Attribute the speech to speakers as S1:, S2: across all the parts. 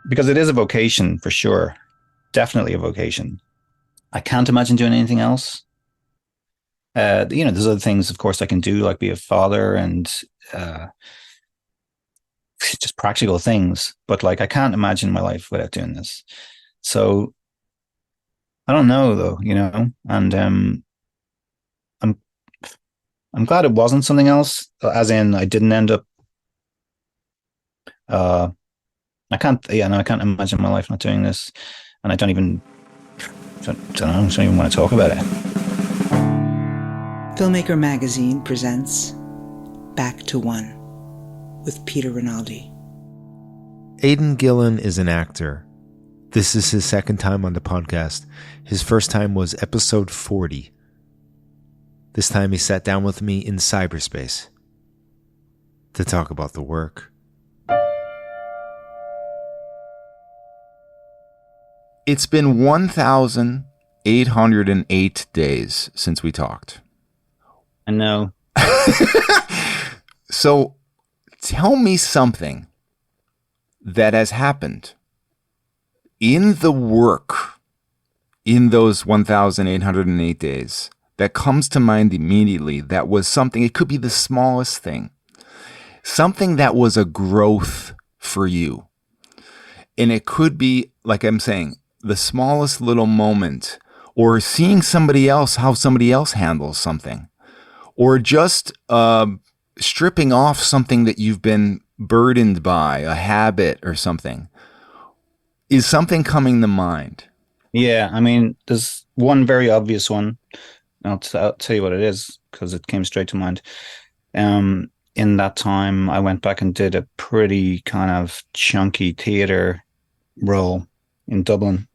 S1: because it is a vocation for sure. Definitely a vocation. I can't imagine doing anything else. There's other things, of course, I can do, like be a father and uh, just practical things. But like, I can't imagine my life without doing this. So I don't know, though, and I'm I'm glad it wasn't something else. As in, I didn't end up. Uh, I can't. Yeah, no, I can't imagine my life not doing this, and I don't even. Don't know. I don't even want to talk about it.
S2: Filmmaker Magazine presents Back to One with Peter Rinaldi.
S3: Aidan Gillen is an actor. This is his second time on the podcast. His first time was episode 40. This time he sat down with me in cyberspace to talk about the work. It's been 1,808 days since we talked.
S1: I know.
S3: So tell me something that has happened in the work in those 1,808 days that comes to mind immediately. That was something, it could be the smallest thing, something that was a growth for you. And it could be, like I'm saying, the smallest little moment, or seeing somebody else, how somebody else handles something, or just stripping off something that you've been burdened by, a habit or something. Is something coming to mind?
S1: Yeah, I mean, there's one very obvious one. I'll tell you what it is because it came straight to mind. In that time, I went back and did a pretty kind of chunky theatre role in Dublin,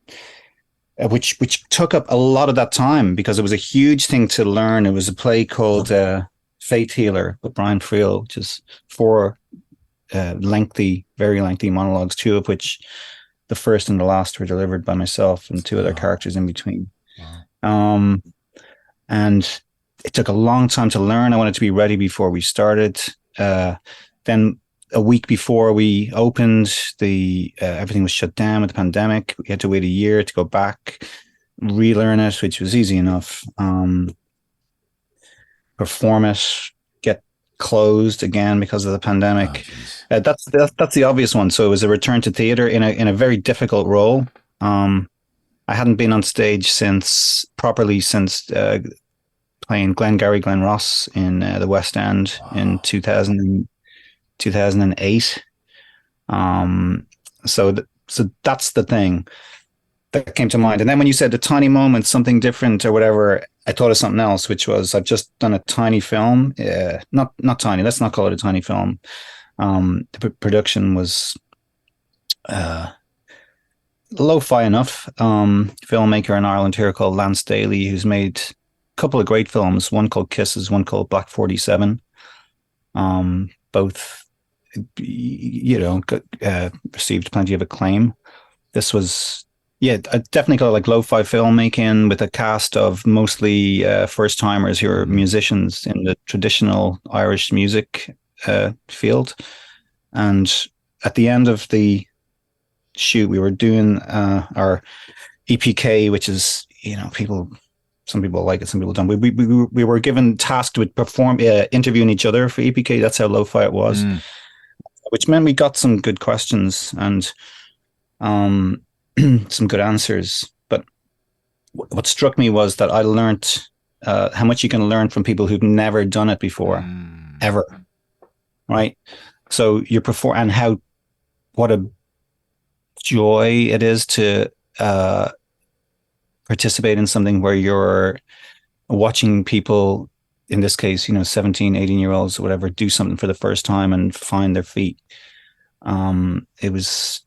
S1: which took up a lot of that time because it was a huge thing to learn. It was a play called Faith Healer with Brian Friel, which is four very lengthy monologues, two of which the first and the last were delivered by myself and two other characters in between. And it took a long time to learn. I wanted to be ready before we started. Then a week before we opened, everything was shut down with the pandemic. We had to wait a year to go back, relearn it, which was easy enough. Perform it, get closed again because of the pandemic. That's the obvious one. So it was a return to theater in a very difficult role. I hadn't been on stage since playing Glengarry Glen Ross in the West End in 2008. So that's the thing that came to mind. And then when you said the tiny moment, something different or whatever, I thought of something else, which was I've just done a tiny film. Not tiny. Let's not call it a tiny film. The production was lo-fi enough. Filmmaker in Ireland here called Lance Daly, who's made a couple of great films. One called Kisses, one called Black 47. Both, received plenty of acclaim. This was, I definitely call it like lo-fi filmmaking with a cast of mostly first-timers who are musicians in the traditional Irish music field. And at the end of the shoot, we were doing our EPK, which is, some people like it, some people don't. We were given tasked with interviewing each other for EPK. That's how lo-fi it was, which meant we got some good questions and some good answers. But what struck me was that I learned how much you can learn from people who've never done it before, ever. Right? So and what a joy it is to participate in something where you're watching people, in this case, 17, 18-year-olds or whatever, do something for the first time and find their feet. It was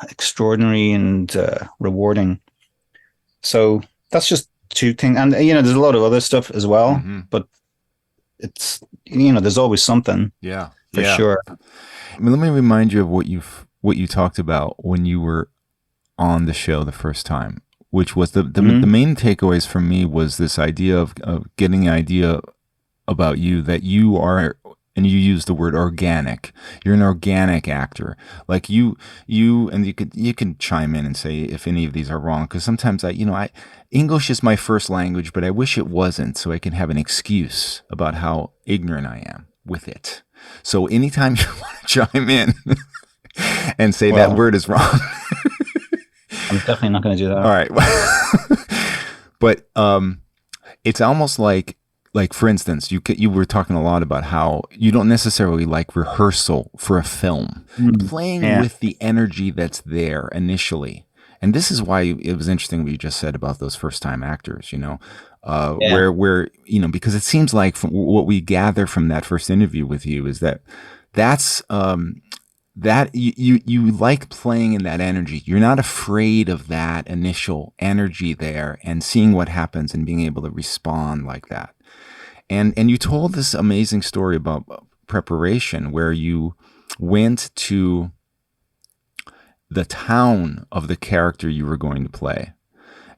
S1: extraordinary and rewarding. So that's just two things. And, there's a lot of other stuff as well, but it's, there's always something.
S3: Yeah.
S1: For sure.
S3: I mean, let me remind you of what you talked about when you were on the show the first time, which was the main takeaways for me was this idea of getting an idea about you, that you are and you use the word organic. You're an organic actor. Like you and you can chime in and say if any of these are wrong, because sometimes English is my first language, but I wish it wasn't, so I can have an excuse about how ignorant I am with it. So anytime you want to chime in and say that word is wrong,
S1: I'm definitely not going to do that.
S3: All right. But it's almost like for instance, you were talking a lot about how you don't necessarily like rehearsal for a film, playing with the energy that's there initially. And this is why it was interesting what you just said about those first time actors, where because it seems like from what we gather from that first interview with you is that's that you like playing in that energy. You're not afraid of that initial energy there and seeing what happens and being able to respond like that. And you told this amazing story about preparation where you went to the town of the character you were going to play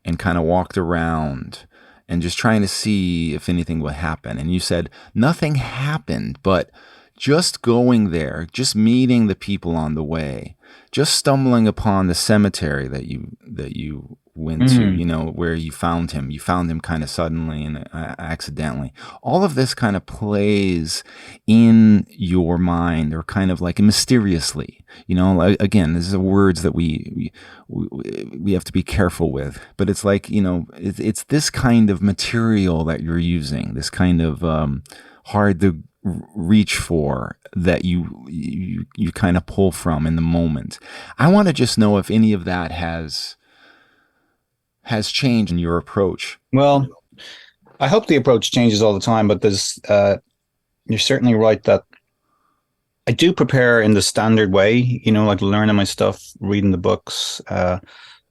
S3: and kind of walked around and just trying to see if anything would happen. And you said nothing happened, but just going there, just meeting the people on the way, just stumbling upon the cemetery that you went to, where you found him kind of suddenly and accidentally. All of this kind of plays in your mind, or kind of like mysteriously, again, this is words that we have to be careful with, but it's like, it's this kind of material that you're using, this kind of hard to reach for, that you kind of pull from in the moment. I want to just know if any of that has changed in your approach.
S1: Well, I hope the approach changes all the time, but there's you're certainly right that I do prepare in the standard way, like learning my stuff, reading the books,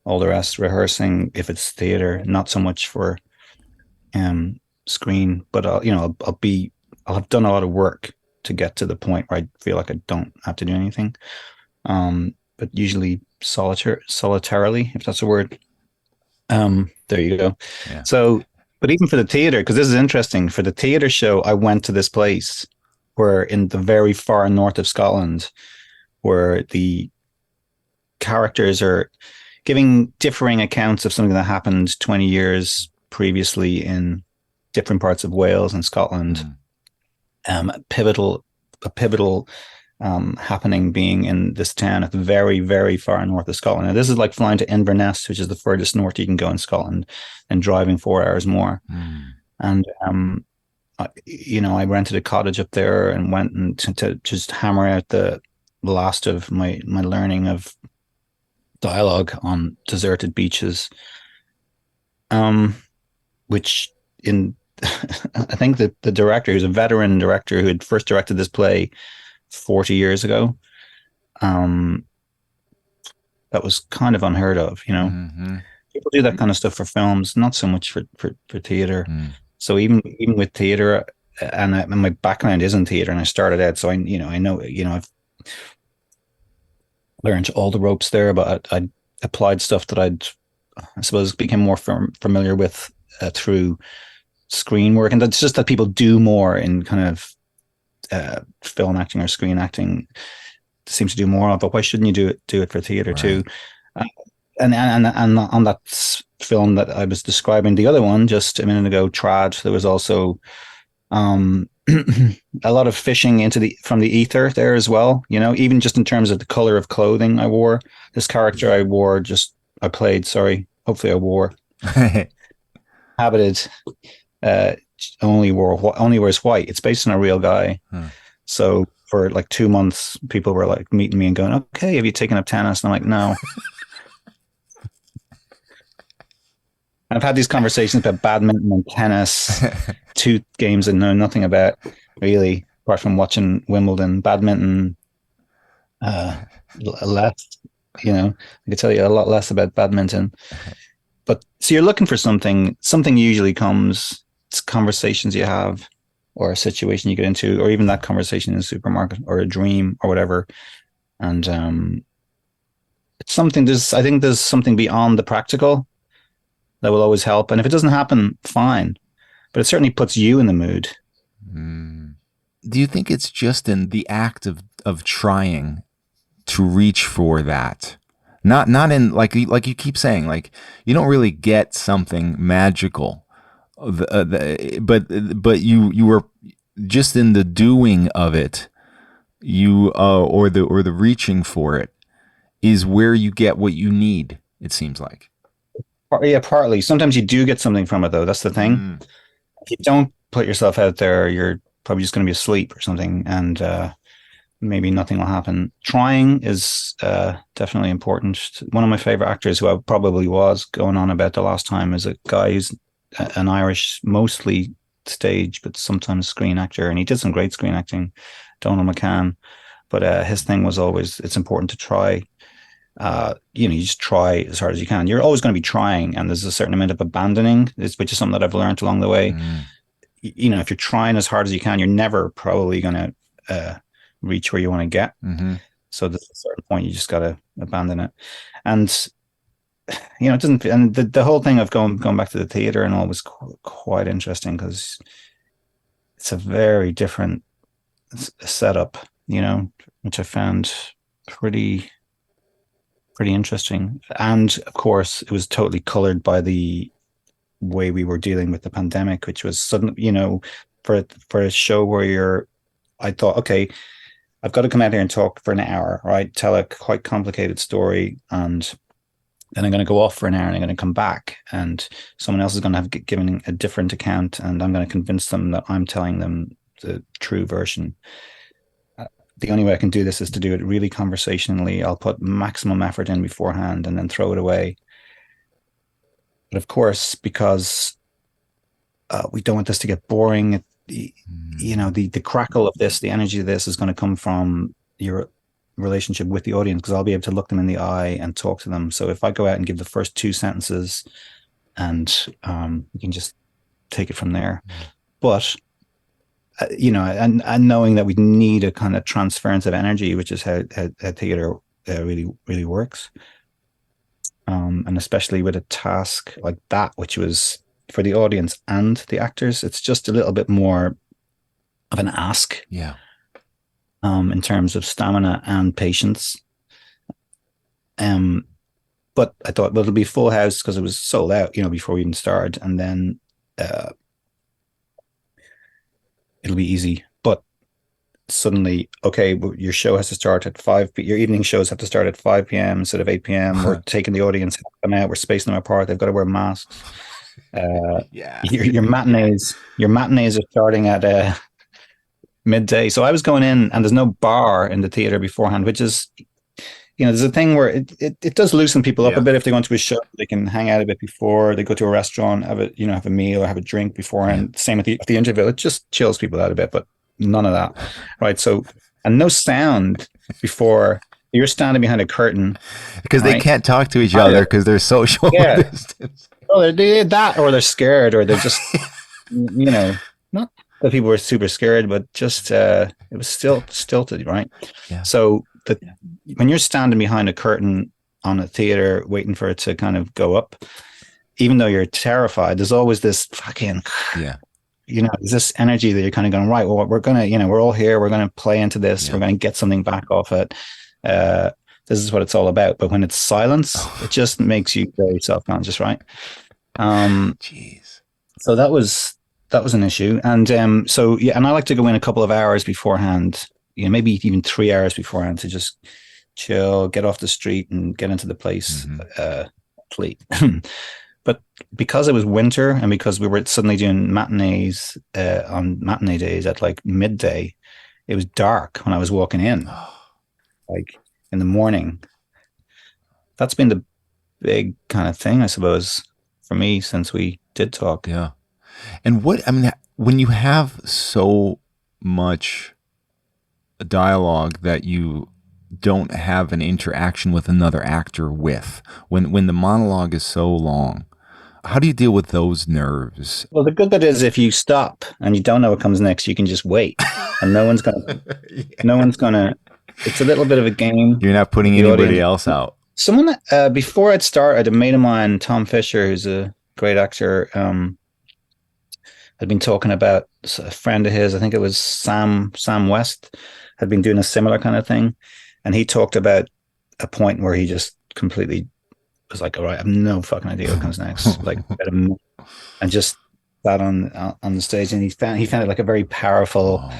S1: all the rest, rehearsing if it's theater, not so much for screen, but I'll have done a lot of work to get to the point where I feel like I don't have to do anything. But usually solitarily, if that's a word. There you go. Yeah. So, but even for the theater, because this is interesting, for the theater show, I went to this place where in the very far north of Scotland, where the characters are giving differing accounts of something that happened 20 years previously in different parts of Wales and Scotland. A pivotal happening being in this town at the very, very far north of Scotland. Now, this is like flying to Inverness, which is the furthest north you can go in Scotland, and driving 4 hours more. And I rented a cottage up there and went to just hammer out the last of my learning of dialogue on deserted beaches, which in I think that the director, who's a veteran director who had first directed this play 40 years ago, that was kind of unheard of, People do that kind of stuff for films, not so much for theater. So even with theater, and my background is in theater, and I started out, so I know I've learned all the ropes there, but I applied stuff that I suppose became more familiar with through screen work. And that's just that people do more in kind of film acting or screen acting, seems to do more of, but why shouldn't you do it for theater too? And on that film that I was describing, the other one just a minute ago, Trad, there was also a lot of fishing from the ether there as well, even just in terms of the color of clothing I wore. This character I wore habited only wears white. It's based on a real guy. So for like 2 months, people were like meeting me and going, "Okay, have you taken up tennis?" And I'm like, "No." I've had these conversations about badminton and tennis, 2 games I know nothing about really, apart from watching Wimbledon. Badminton, less, I could tell you a lot less about badminton. But so you're looking for something usually comes, it's conversations you have, or a situation you get into, or even that conversation in a supermarket, or a dream, or whatever. And it's something, I think there's something beyond the practical that will always help. And if it doesn't happen, fine. But it certainly puts you in the mood.
S3: do you think it's just in the act of trying to reach for that? Not in like you keep saying, like you don't really get something magical, but you were just in the doing of it, you or the reaching for it is where you get what you need. It seems like.
S1: Yeah, partly. Sometimes you do get something from it, though. That's the thing.
S3: Mm.
S1: If you don't put yourself out there, you're probably just going to be asleep or something, and maybe nothing will happen. Trying is definitely important. One of my favorite actors, who I probably was going on about the last time, is a guy who's an Irish, mostly stage, but sometimes screen actor, and he did some great screen acting, Donald McCann. But his thing was always, it's important to try. You just try as hard as you can. You're always going to be trying, and there's a certain amount of abandoning, which is something that I've learned along the way. If you're trying as hard as you can, you're never probably going to reach where you want to get. So there's a certain point you just got to abandon it. And it doesn't. And the whole thing of going back to the theater and all was quite interesting, because it's a very different setup, which I found pretty interesting. And of course, it was totally colored by the way we were dealing with the pandemic, which was suddenly, for a show where I thought, okay, I've got to come out here and talk for an hour, right? Tell a quite complicated story, and then I'm going to go off for an hour, and I'm going to come back, and someone else is going to have given a different account, and I'm going to convince them that I'm telling them the true version. The only way I can do this is to do it really conversationally. I'll put maximum effort in beforehand and then throw it away. But of course, because we don't want this to get boring, the crackle of this, the energy of this is going to come from your relationship with the audience, because I'll be able to look them in the eye and talk to them. So if I go out and give the first 2 sentences, and you can just take it from there. But and knowing that we need a kind of transference of energy, which is how theater really, really works. And especially with a task like that, which was for the audience and the actors, it's just a little bit more of an ask.
S3: Yeah.
S1: In terms of stamina and patience. But I thought, well, it'll be full house because it was sold out, before we even started, and then it'll be easy. But suddenly, okay, your show has to start at 5 p.m. Your evening shows have to start at 5 p.m. instead of 8 p.m. We're taking the audience out. We're spacing them apart. They've got to wear masks. Your matinees are starting at midday. So I was going in, and there's no bar in the theater beforehand, which is, there's a thing where it does loosen people up a bit. If they go into a show, they can hang out a bit before they go to a restaurant, have a meal or have a drink beforehand. Same with the interval. It just chills people out a bit, but none of that. Right. So, and no sound before you're standing behind a curtain.
S3: Because they can't talk to each other because they're social distance.
S1: Oh, they're that, or they're scared, or they're just, not that people were super scared, but just it was still stilted, right?
S3: Yeah.
S1: So when you're standing behind a curtain on a theater waiting for it to kind of go up, even though you're terrified, there's always this fucking there's this energy that you're kind of going, right, well, we're gonna, we're all here, we're gonna play into this, we're gonna get something back off it. This is what it's all about. But when it's silence, it just makes you very self-conscious, right?
S3: Jeez.
S1: So that was an issue. And and I like to go in a couple of hours beforehand, maybe even 3 hours beforehand, to just chill, get off the street and get into the place, sleep. But because it was winter, and because we were suddenly doing matinees on matinee days at like midday, it was dark when I was walking in, like in the morning. That's been the big kind of thing, I suppose, for me since we did talk.
S3: Yeah. And when you have so much dialogue that you don't have an interaction with another actor with, when the monologue is so long, how do you deal with those nerves?
S1: Well, the good bit is if you stop and you don't know what comes next, you can just wait, and no one's gonna, it's a little bit of a game.
S3: You're not putting anybody else out.
S1: Someone, before I'd started, a mate of mine, Tom Fisher, who's a great actor, had been talking about a friend of his. I think it was Sam West had been doing a similar kind of thing, and he talked about a point where he just completely was like, "All right, I have no fucking idea what comes next." Like, and just sat on the stage, and he found it like a very powerful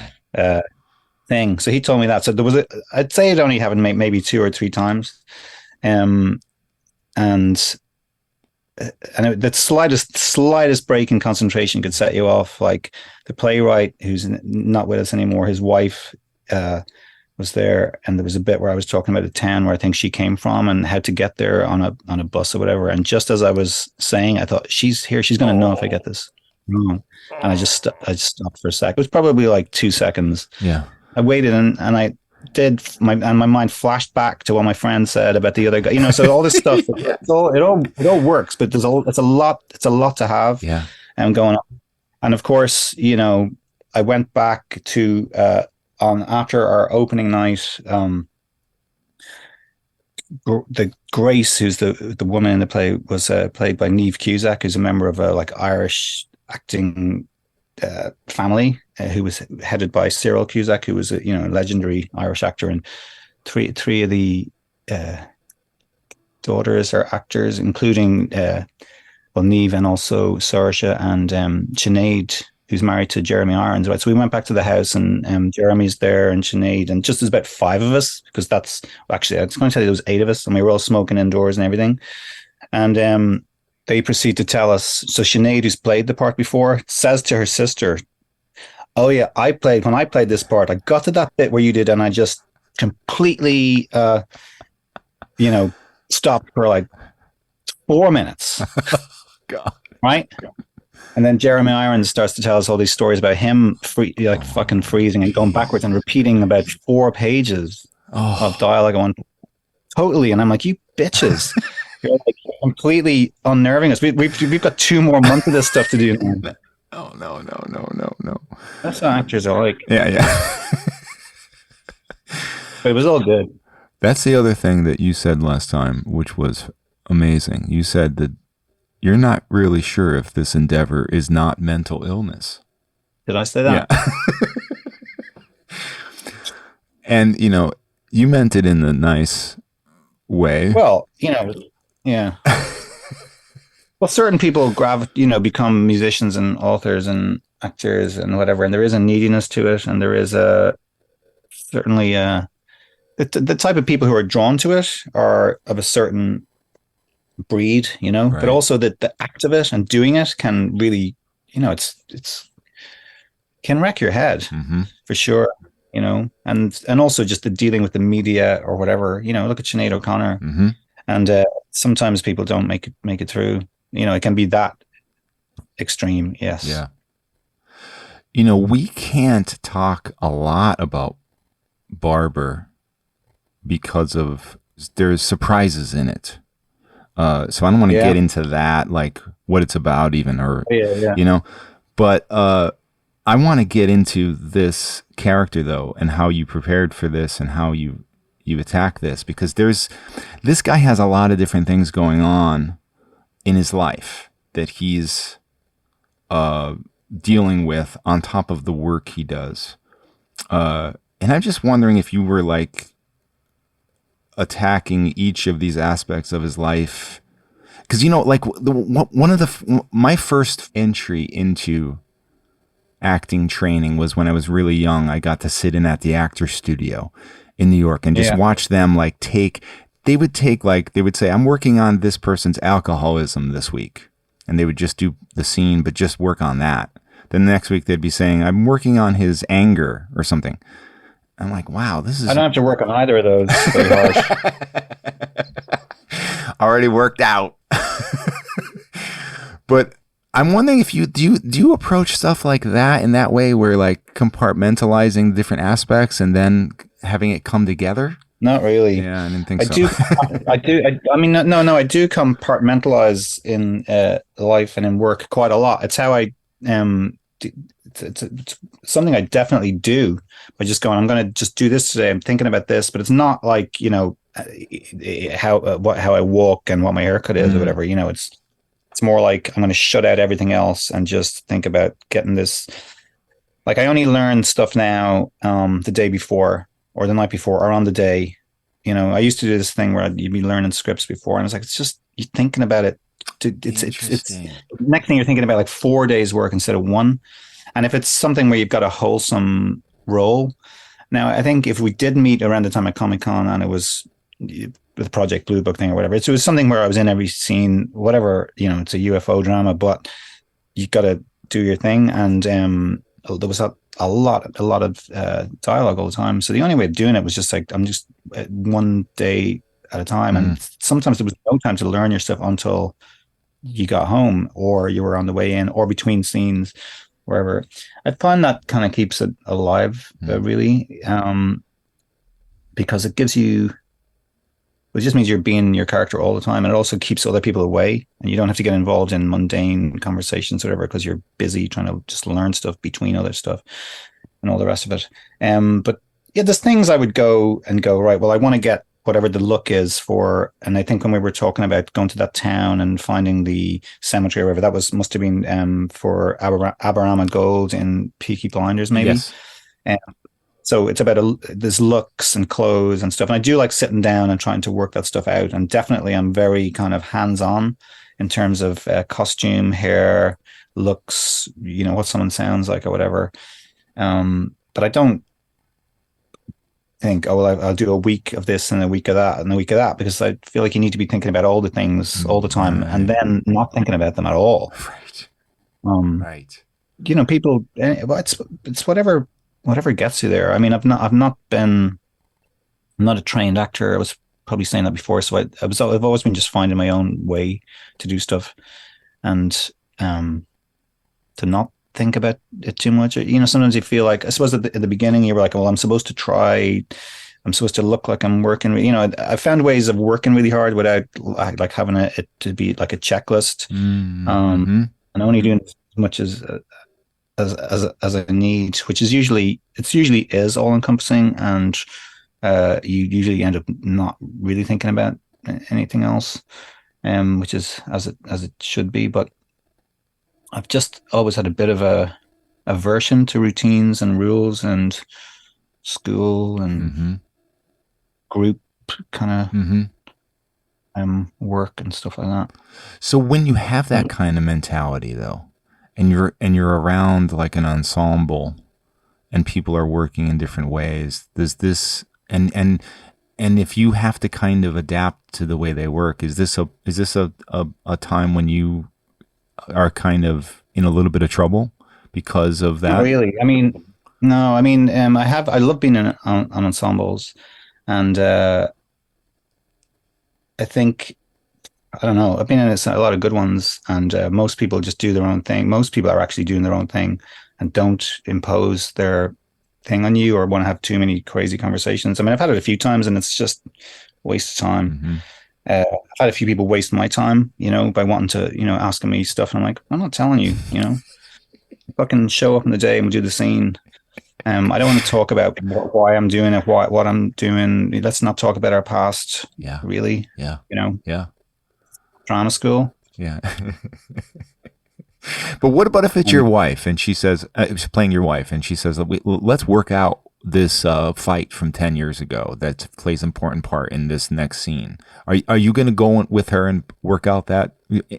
S1: thing. So he told me that. So there was I'd say it only happened maybe 2 or 3 times, and the slightest break in concentration could set you off. Like the playwright, who's not with us anymore, his wife was there, and there was a bit where I was talking about a town where I think she came from and how to get there on a bus or whatever. And just as I was saying, I thought, she's here, she's going to know if I get this wrong. And I just stopped for a sec. It was probably like 2 seconds.
S3: Yeah.
S1: I waited and I did my mind flashed back to what my friend said about the other guy. You know, so all this stuff, it all works, but it's a lot to have.
S3: Yeah.
S1: Going on. And of course, you know, I went back to after our opening night, the Grace, who's the woman in the play, was played by Niamh Cusack, who's a member of a like Irish acting family, who was headed by Cyril Cusack, who was a legendary Irish actor, and three of the daughters are actors, including Niamh and also Saoirse and Sinead, who's married to Jeremy Irons, right? So we went back to the house, and Jeremy's there, and Sinead, and just there's about 5 of us, because I was going to tell you there was 8 of us, and we were all smoking indoors and everything. And they proceed to tell us. So Sinead, who's played the part before, says to her sister, "Oh yeah, when I played this part, I got to that bit where you did, and I just completely, stopped for like 4 minutes."
S3: God.
S1: Right? And then Jeremy Irons starts to tell us all these stories about him fucking freezing and going backwards and repeating about 4 pages of dialogue on totally. And I'm like, you bitches. You're like completely unnerving us. We've got 2 more months of this stuff to do now.
S3: Oh, no.
S1: That's what actors are like.
S3: Yeah.
S1: But it was all good.
S3: That's the other thing that you said last time, which was amazing. You said that you're not really sure if this endeavor is not mental illness.
S1: Did I say that?
S3: Yeah. And, you meant it in the nice way.
S1: Well, yeah. Well, certain people become musicians and authors and actors and whatever, and there is a neediness to it, and there is certainly the type of people who are drawn to it are of a certain breed, right. But also that the act of it and doing it can really, it's can wreck your head for sure, and also just the dealing with the media or whatever, look at Sinead O'Connor, and sometimes people don't make it through, it can be that extreme. Yes.
S3: Yeah. We can't talk a lot about Barber because there's surprises in it. So I don't want to get into that, like what it's about even, or, but I want to get into this character though, and how you prepared for this and how you attack this, because this guy has a lot of different things going on in his life that he's dealing with on top of the work he does. And I'm just wondering if you were like attacking each of these aspects of his life, because my first entry into acting training was when I was really young. I got to sit in at the actor studio in New York and just watch them they would say, "I'm working on this person's alcoholism this week," and they would just do the scene but just work on that. Then the next week they'd be saying, "I'm working on his anger" or something. I'm like, wow, this is...
S1: I don't have to work on either of those very harsh.
S3: Already worked out. But I'm wondering if do you approach stuff like that in that way, where like compartmentalizing different aspects and then having it come together?
S1: Not really.
S3: Yeah, I didn't think so.
S1: I do compartmentalize in life and in work quite a lot. It's how I it's something I definitely do by just going, I'm going to just do this today. I'm thinking about this, but it's not like, how I walk and what my haircut is or whatever, It's more like I'm going to shut out everything else and just think about getting this. Like I only learn stuff now the day before or the night before or on the day. I used to do this thing where you'd be learning scripts before, and I was like, it's just you thinking about it. It's
S3: Interesting.
S1: next thing you're thinking about like 4 days work instead of one. And if it's something where you've got a wholesome role, now I think if we did meet around the time of Comic Con and it was the Project Blue Book thing or whatever, it was something where I was in every scene, whatever, it's a UFO drama, but you got to do your thing. And there was a lot of dialogue all the time. So the only way of doing it was just like, I'm just one day at a time. And sometimes there was no time to learn your stuff until you got home or you were on the way in or between scenes, wherever. I find that kind of keeps it alive, really, because it gives you, it just means you're being your character all the time. And it also keeps other people away and you don't have to get involved in mundane conversations or whatever, because you're busy trying to just learn stuff between other stuff and all the rest of it. But yeah, there's things I would go, right, well, I want to get whatever the look is for. And I think when we were talking about going to that town and finding the cemetery or whatever, that must have been for Aberama Gold in Peaky Blinders, maybe.
S3: Yes.
S1: So it's about there's looks and clothes and stuff. And I do like sitting down and trying to work that stuff out. And definitely I'm very kind of hands-on in terms of costume, hair, looks, what someone sounds like or whatever. But I don't think, oh, well, I'll do a week of this and a week of that and a week of that, because I feel like you need to be thinking about all the things all the time and then not thinking about them at all.
S3: Right.
S1: Right. People, it's whatever gets you there. I mean, I'm not a trained actor. I was probably saying that before. So I've always been just finding my own way to do stuff and to not think about it too much. Sometimes you feel like, I suppose at the beginning you were like, well, I'm supposed to look like I'm working. I found ways of working really hard without like having it to be like a checklist, and only doing as much as I need, which is usually is all encompassing, and you usually end up not really thinking about anything else, which is as it should be. But I've just always had a bit of a aversion to routines and rules and school and group kind of work and stuff like that.
S3: So when you have that kind of mentality, though, and you're around like an ensemble, and people are working in different ways, does this and if you have to kind of adapt to the way they work, is this a time when you are kind of in a little bit of trouble because of that?
S1: Really? I mean, no. I mean, I love being on ensembles, and I think, I don't know, I've been in a lot of good ones, and most people just do their own thing. Most people are actually doing their own thing and don't impose their thing on you or want to have too many crazy conversations. I mean, I've had it a few times, and it's just a waste of time. I've had a few people waste my time, by wanting to, asking me stuff. And I'm like, I'm not telling you, fucking show up in the day and we'll do the scene. I don't want to talk about why I'm doing it, what I'm doing. Let's not talk about our past.
S3: Yeah.
S1: Really.
S3: Yeah.
S1: Yeah. Drama school.
S3: Yeah. But what about if it's your wife and she says, playing your wife, and she says, let's work out this fight from 10 years ago that plays an important part in this next scene. Are you going to go with her and work out that,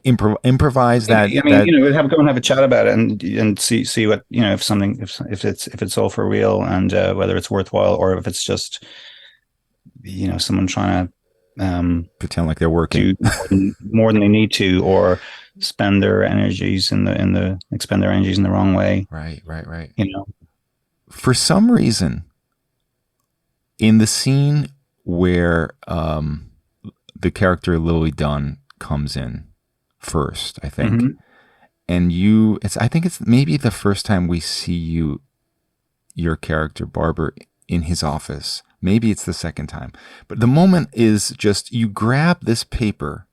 S3: improvise that?
S1: I mean, go and have a chat about it and see what, if it's all for real, and whether it's worthwhile, or if it's just, someone trying to
S3: pretend like they're working
S1: do more than they need to, or spend their energies expend their energies in the wrong way.
S3: Right. For some reason, in the scene where the character Lily Dunn comes in first, I think, and I think it's maybe the first time we see your character Barber in his office. Maybe it's the second time, but the moment is just, you grab this paper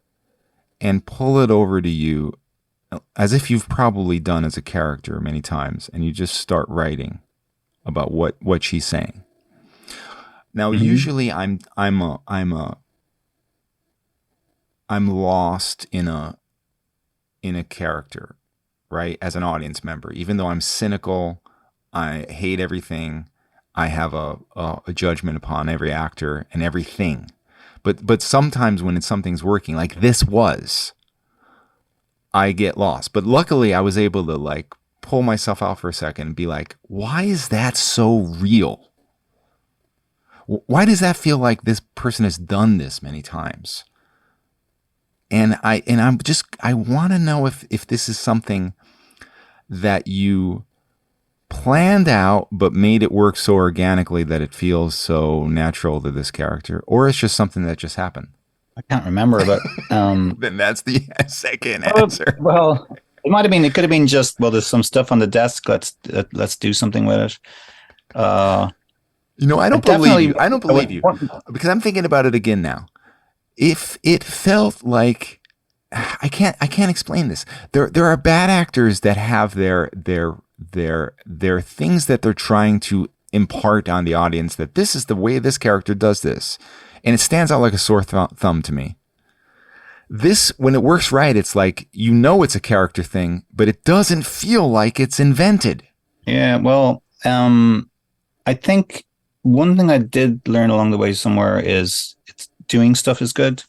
S3: and pull it over to you, as if you've probably done as a character many times, and you just start writing about what she's saying. Now, usually I'm lost in a in a character, right? As an audience member, even though I'm cynical, I hate everything. I have a judgment upon every actor and everything. But sometimes when something's working, like this was, I get lost. But luckily I was able to like pull myself out for a second and be like, why is that so real? Why does that feel like this person has done this many times? And I want to know if this is something that you planned out but made it work so organically that it feels so natural to this character, or it's just something that just happened.
S1: I can't remember, but
S3: then that's the second answer.
S1: Well, it might have been. It could have been just, well, there's some stuff on the desk. Let's do something with it.
S3: I don't believe you. I don't believe you because I'm thinking about it again now. If it felt like I can't explain this. There are bad actors that have their things that they're trying to impart on the audience, that this is the way this character does this, and it stands out like a sore thumb to me. This, when it works right, it's like, it's a character thing, but it doesn't feel like it's invented.
S1: Yeah, well, I think one thing I did learn along the way somewhere is doing stuff is good.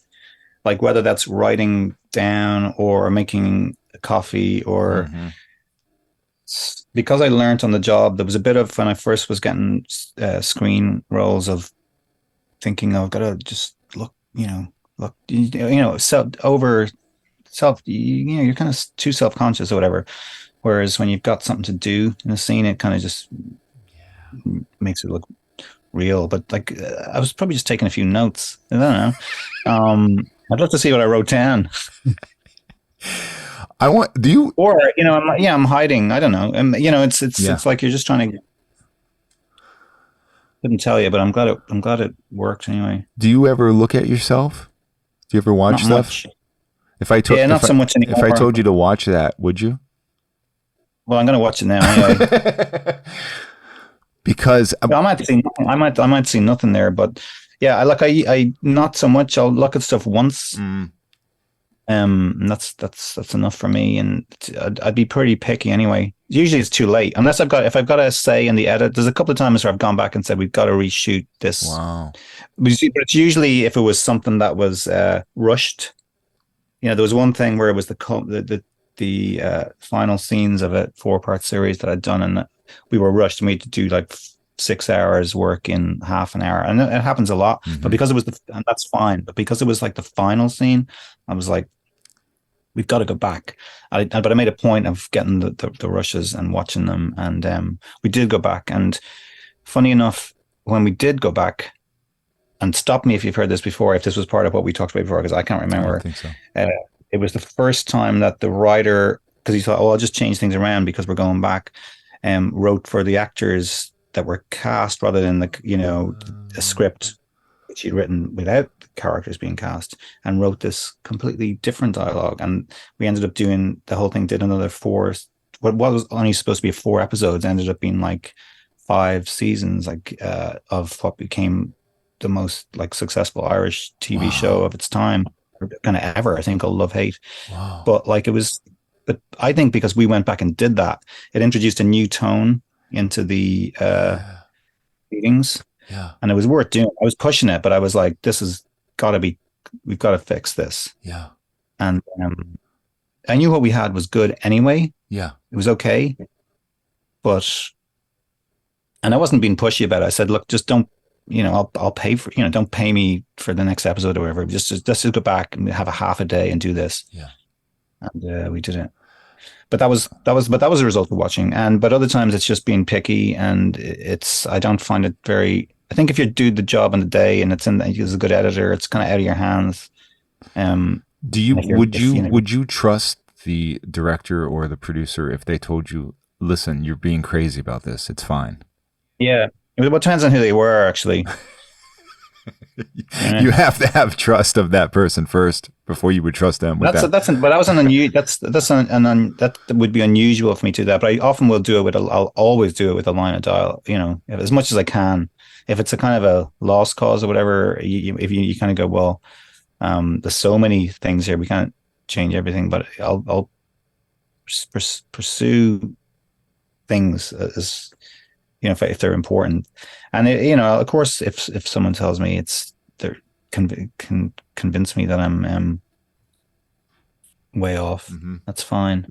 S1: Like whether that's writing down or making coffee or because I learned on the job, there was a bit of when I first was getting screen roles of thinking, oh, I've got to just look, you're kind of too self-conscious or whatever. Whereas when you've got something to do in a scene, it kind of just makes it look real. But like, I was probably just taking a few notes. I don't know. I'd love to see what I wrote down. I'm hiding. I don't know. It's like you're just trying to. Couldn't tell you, but I'm glad it worked anyway.
S3: Do you ever look at yourself? Do you ever watch
S1: Not
S3: stuff?
S1: Much. Not so much anymore.
S3: If I told you to watch that, would you?
S1: Well, I'm going to watch it now anyway.
S3: Because
S1: I might see nothing there, but yeah, I not so much. I'll look at stuff once. And that's enough for me, and I'd be pretty picky anyway. Usually it's too late, unless if I've got a say in the edit. There's a couple of times where I've gone back and said we've got to reshoot this.
S3: Wow.
S1: But it's usually if it was something that was rushed. There was one thing where it was the final scenes of a 4-part series that I'd done, and we were rushed and we had to do like 6 hours work in half an hour, and it happens a lot. But because it was and that's fine. But because it was like the final scene, I was like, we've got to go back. But I made a point of getting the rushes and watching them, and we did go back. And funny enough, when we did go back, and stop me if you've heard this before, if this was part of what we talked about before, because I can't remember.
S3: I don't think so.
S1: It was the first time that the writer, because he thought, oh, I'll just change things around because we're going back, wrote for the actors that were cast rather than a script which he'd written without the characters being cast, and wrote this completely different dialogue. And we ended up doing the whole thing, did another 4, what was only supposed to be 4 episodes, ended up being like 5 seasons, of what became the most successful Irish TV show of its time, kind of ever, I think, called Love Hate.
S3: Wow.
S1: But but I think because we went back and did that, it introduced a new tone into the meetings.
S3: Yeah.
S1: And it was worth doing. I was pushing it, but I was like, we've got to fix this.
S3: Yeah.
S1: And I knew what we had was good anyway.
S3: Yeah.
S1: It was okay. And I wasn't being pushy about it. I said, look, just don't, I'll pay for, don't pay me for the next episode or whatever. Just let's just go back and have a half a day and do this.
S3: Yeah.
S1: And we did it. But that was a result of watching. But other times it's just being picky, and I don't find it very. I think if you do the job in the day and it's a good editor, it's kind of out of your hands.
S3: Would you trust the director or the producer if they told you, listen, you're being crazy about this, it's fine?
S1: Yeah, it depends on who they were, actually.
S3: You have to have trust of that person first before you would trust them.
S1: That would be unusual for me to do that. But I often will do it I'll always do it with a line of dialogue. As much as I can. If it's a kind of a lost cause or whatever, if you kind of go, well, there's so many things here, we can't change everything. But I'll pursue things as if they're important. And of course, if someone tells me they're can convince me that I'm way off,
S3: Mm-hmm.
S1: that's fine.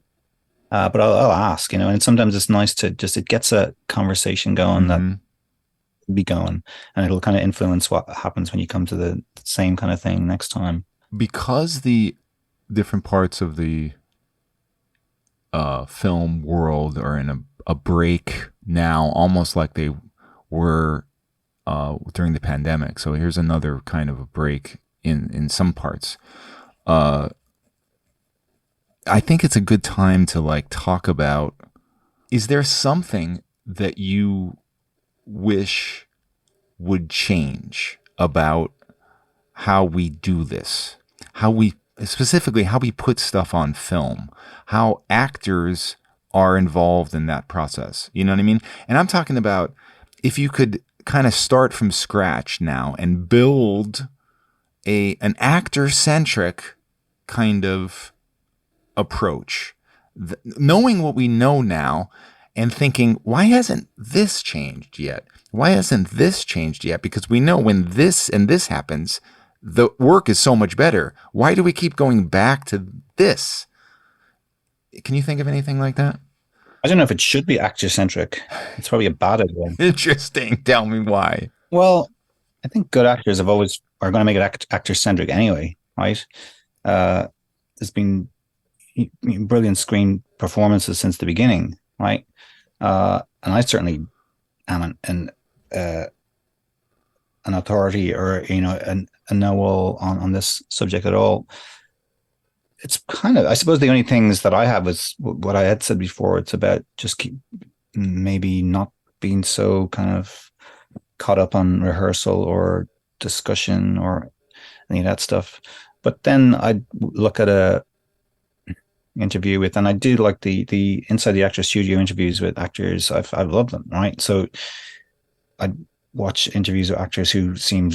S1: But I'll ask, and sometimes it's nice to it gets a conversation going that
S3: Mm-hmm.
S1: be going, and it'll kind of influence what happens when you come to the same kind of thing next time.
S3: Because the different parts of the film world are in a break now, almost like they were during the pandemic. So here's another kind of a break in some parts. I think it's a good time to like talk about, is there something that you wish would change about how we do this, specifically how we put stuff on film, how actors are involved in that process? You know what I mean? And I'm talking about if you could kind of start from scratch now and build an actor-centric kind of approach, knowing what we know now and thinking, why hasn't this changed yet? Why hasn't this changed yet? Because we know when this and this happens, the work is so much better. Why do we keep going back to this? Can you think of anything like that?
S1: I don't know if it should be actor centric. It's probably a bad idea.
S3: Interesting. Tell me why.
S1: Well, I think good actors are going to make it actor centric anyway, right? There's been brilliant screen performances since the beginning, right? And I certainly am an authority, or a know-all on this subject at all. It's kind of, I suppose, the only things that I have is what I had said before. It's about just maybe not being so kind of caught up on rehearsal or discussion or any of that stuff. But then I'd look at a interview with, and I do like the inside the actor studio interviews with actors. I've loved them, right? So I watch interviews with actors who seem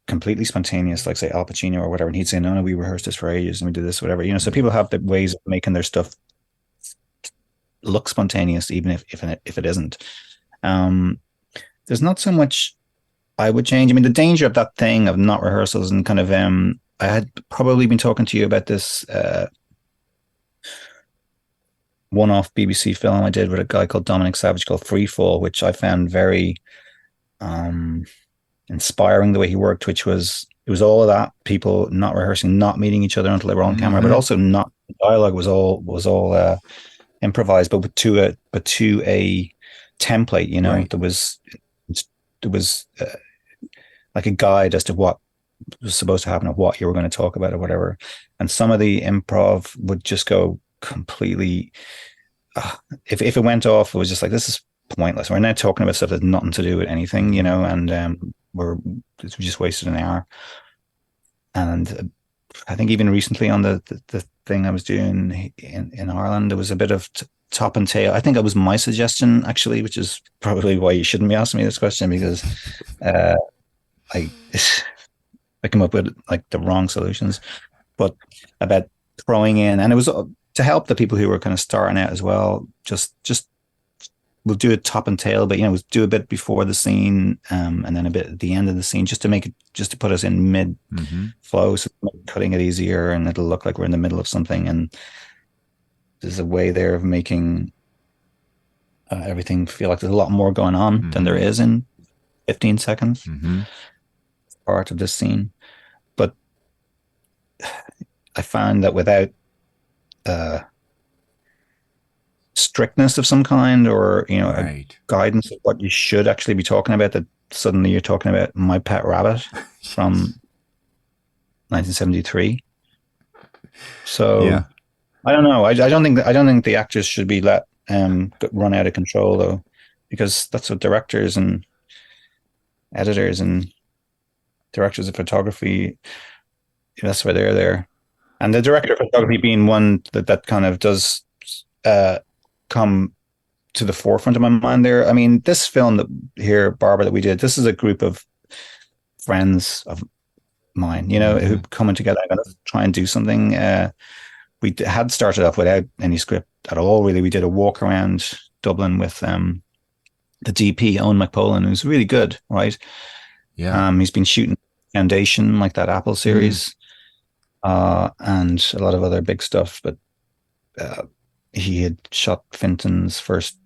S1: completely spontaneous, like say Al Pacino or whatever, and he'd say, "No, we rehearsed this for ages and we did this, whatever." So people have the ways of making their stuff look spontaneous, even if it isn't. There's not so much I would change. I mean, the danger of that thing of not rehearsals and kind of I had probably been talking to you about this one-off BBC film I did with a guy called Dominic Savage called Free Fall, which I found very inspiring the way he worked, which was, it was all of that, people not rehearsing, not meeting each other until they were on camera, but also not, the dialogue was all improvised, but to a template,
S3: Right.
S1: there was like a guide as to what was supposed to happen or what you were going to talk about or whatever. And some of the improv would just go completely, if it went off, it was just like, this is pointless. We're now talking about stuff that's nothing to do with anything, and we just wasted an hour. And I think even recently on the thing I was doing in Ireland, there was a bit of top and tail. I think it was my suggestion, actually, which is probably why you shouldn't be asking me this question, because I came up with like the wrong solutions, but about throwing in, and it was to help the people who were kind of starting out as well. Just we'll do a top and tail, but we'll do a bit before the scene, and then a bit at the end of the scene, just to put us in mid flow, so cutting it easier, and it'll look like we're in the middle of something. And there's a way there of making everything feel like there's a lot more going on than there is in 15 seconds part of this scene. But I found that without strictness of some kind, or
S3: Right.
S1: guidance of what you should actually be talking about, that suddenly you're talking about My Pet Rabbit from 1973. So
S3: Yeah.
S1: I don't know. I don't think the actors should be let run out of control, though, because that's what directors and editors and directors of photography, that's why they're there. And the director of photography being one that kind of does come to the forefront of my mind there. I mean, this film Barber, that we did, this is a group of friends of mine, who coming together, I'm going to try and do something we had started off without any script at all. Really, we did a walk around Dublin with the DP Owen McPolin, who's really good, right?
S3: Yeah.
S1: He's been shooting Foundation, like that Apple series, and a lot of other big stuff. But he had shot Finton's first,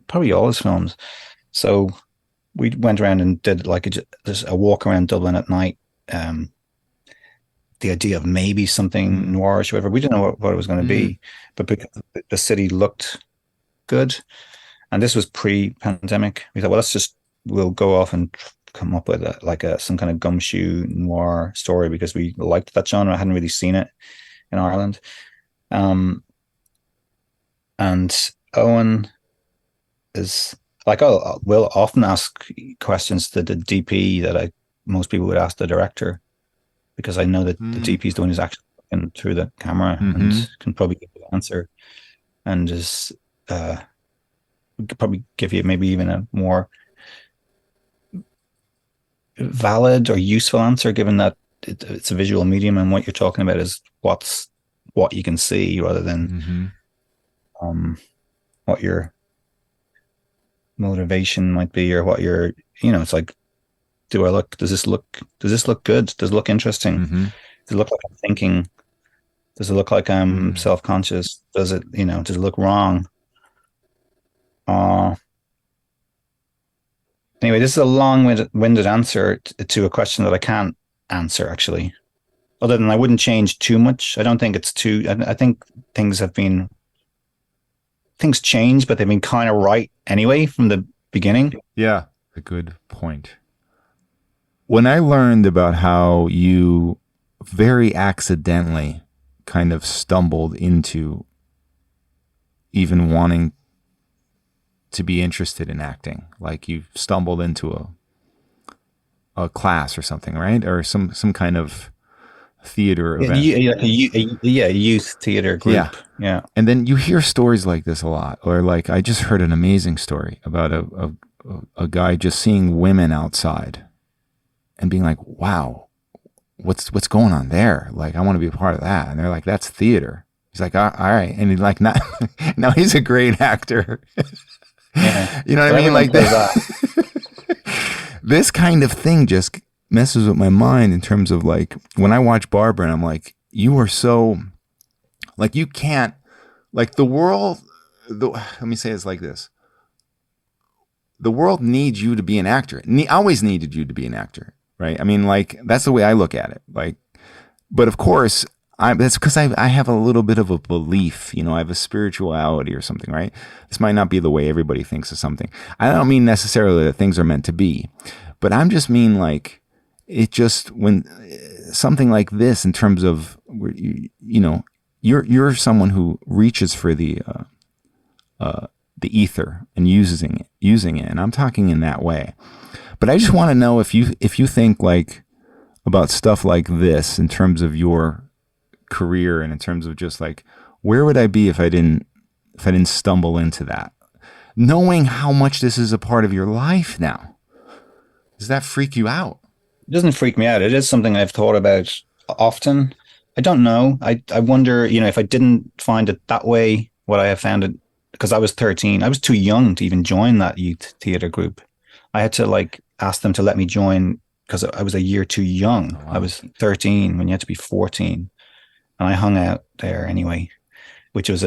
S1: probably all his films. So we went around and did like a walk around Dublin at night. The idea of maybe something noirish or whatever. We didn't know what it was going to be, but because the city looked good, and this was pre-pandemic, we thought, well, we'll go off and come up with some kind of gumshoe noir story, because we liked that genre. I hadn't really seen it in Ireland. And Owen is like, we'll often ask questions to the DP that most people would ask the director, because I know that the DP is the one who's actually looking through the camera and can probably give you the answer, and could probably give you maybe even a more valid or useful answer, given that it's a visual medium and what you're talking about is what you can see, rather than what your motivation might be, or what your, it's like, does this look good? Does it look interesting? Does it look like I'm thinking? Does it look like I'm self-conscious? Does it look wrong? Anyway, this is a long-winded answer to a question that I can't answer, actually. Other than I wouldn't change too much. I don't think it's too. I think things change, but they've been kind of right anyway from the beginning.
S3: Yeah, a good point. When I learned about how you very accidentally kind of stumbled into even wanting to be interested in acting, like you stumbled into a class or something, right? Or some kind of theater event.
S1: A youth theater group. Yeah.
S3: And then you hear stories like this a lot, or like I just heard an amazing story about a guy just seeing women outside and being like, wow, what's going on there? Like, I want to be a part of that. And they're like, that's theater. He's like, all right. And he's like, now he's a great actor.
S1: Yeah.
S3: You know what I mean? Like that. This kind of thing just messes with my mind in terms of like, when I watch Barber and I'm like, you are so, like, you can't, like the world, let me say it's like this. The world needs you to be an actor. Always needed you to be an actor, right? I mean, like, that's the way I look at it. Like, but of course, that's because I have a little bit of a belief, I have a spirituality or something, right? This might not be the way everybody thinks of something. I don't mean necessarily that things are meant to be, but I'm just mean like, it just, when something like this, in terms of, you're someone who reaches for the ether and using it, and I'm talking in that way. But I just want to know if you think like about stuff like this in terms of your career, and in terms of just like, where would I be if I didn't stumble into that, knowing how much this is a part of your life now? Does that freak you out?
S1: It doesn't freak me out. It is something I've thought about often. I don't know. I wonder, if I didn't find it that way, would I have found it? Because I was 13. I was too young to even join that youth theater group. I had to like ask them to let me join because I was a year too young. Oh, wow. I was 13 when you had to be 14. And I hung out there anyway, which was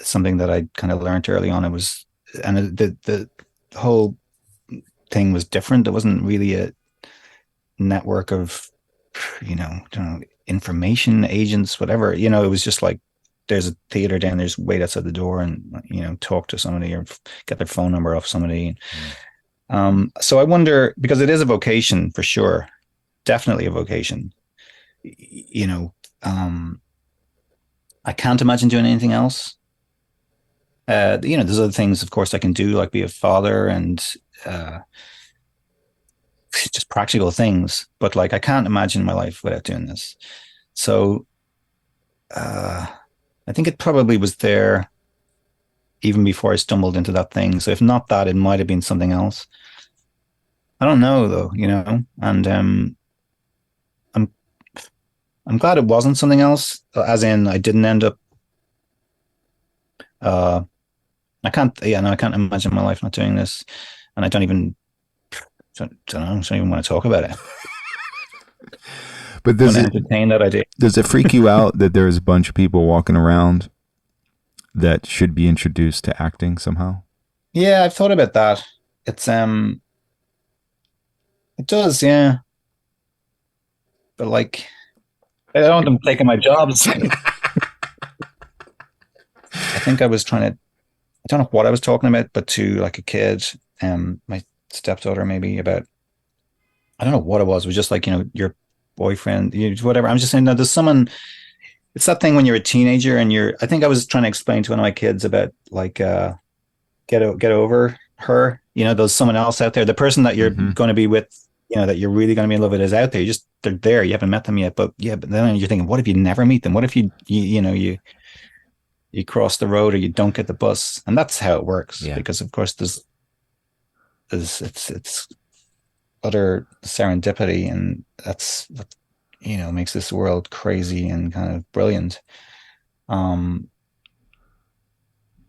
S1: something that I kind of learned early on. The whole thing was different. There wasn't really a network of, information agents, whatever. It was just like, there's a theater down there's wait outside the door and, talk to somebody or get their phone number off somebody. So I wonder, because it is a vocation for sure, definitely a vocation, I can't imagine doing anything else. There's other things, of course, I can do, like be a father and just practical things. But like, I can't imagine my life without doing this. So I think it probably was there even before I stumbled into that thing. So if not that, it might have been something else. I don't know though, and I'm glad it wasn't something else, as in I didn't end up. Uh, I can't. Yeah, no, I can't imagine my life not doing this, and I don't know. I don't even want to talk about it.
S3: But
S1: I want to entertain that idea.
S3: does it freak you out that there's a bunch of people walking around that should be introduced to acting somehow?
S1: Yeah, I've thought about that. It's it does, yeah. But like, I don't want them taking my jobs. I think I was trying to. I don't know what I was talking about, but to like a kid, my stepdaughter maybe about. I don't know what it was. It was just like, your boyfriend, whatever. I'm just saying that there's someone. It's that thing when you're a teenager and you're. I think I was trying to explain to one of my kids about like get over her. There's someone else out there. The person that you're going to be with, that you're really going to be in love with is out there. They're there. You haven't met them yet, but then you're thinking, what if you never meet them? What if you cross the road or you don't get the bus? And that's how it works.
S3: Yeah.
S1: Because of course it's utter serendipity, and that's what makes this world crazy and kind of brilliant. And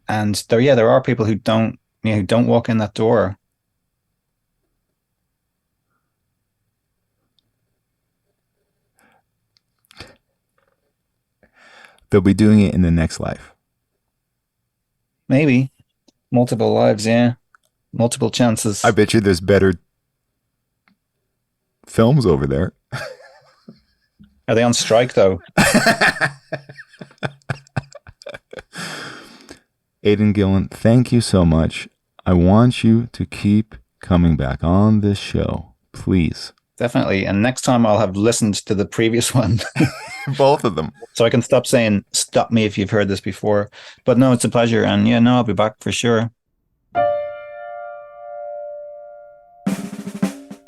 S1: there are people who don't walk in that door.
S3: They'll be doing it in the next life.
S1: Maybe multiple lives, yeah, multiple chances.
S3: I bet you there's better films over there.
S1: Are they on strike though?
S3: Aidan Gillen, thank you so much. I want you to keep coming back on this show, please.
S1: Definitely. And next time I'll have listened to the previous one.
S3: Both of them.
S1: So I can stop saying, stop me if you've heard this before. But no, it's a pleasure. And yeah, no, I'll be back for sure.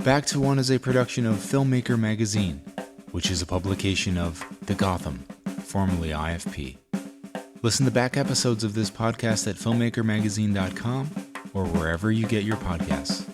S4: Back to One is a production of Filmmaker Magazine, which is a publication of The Gotham, formerly IFP. Listen to back episodes of this podcast at filmmakermagazine.com or wherever you get your podcasts.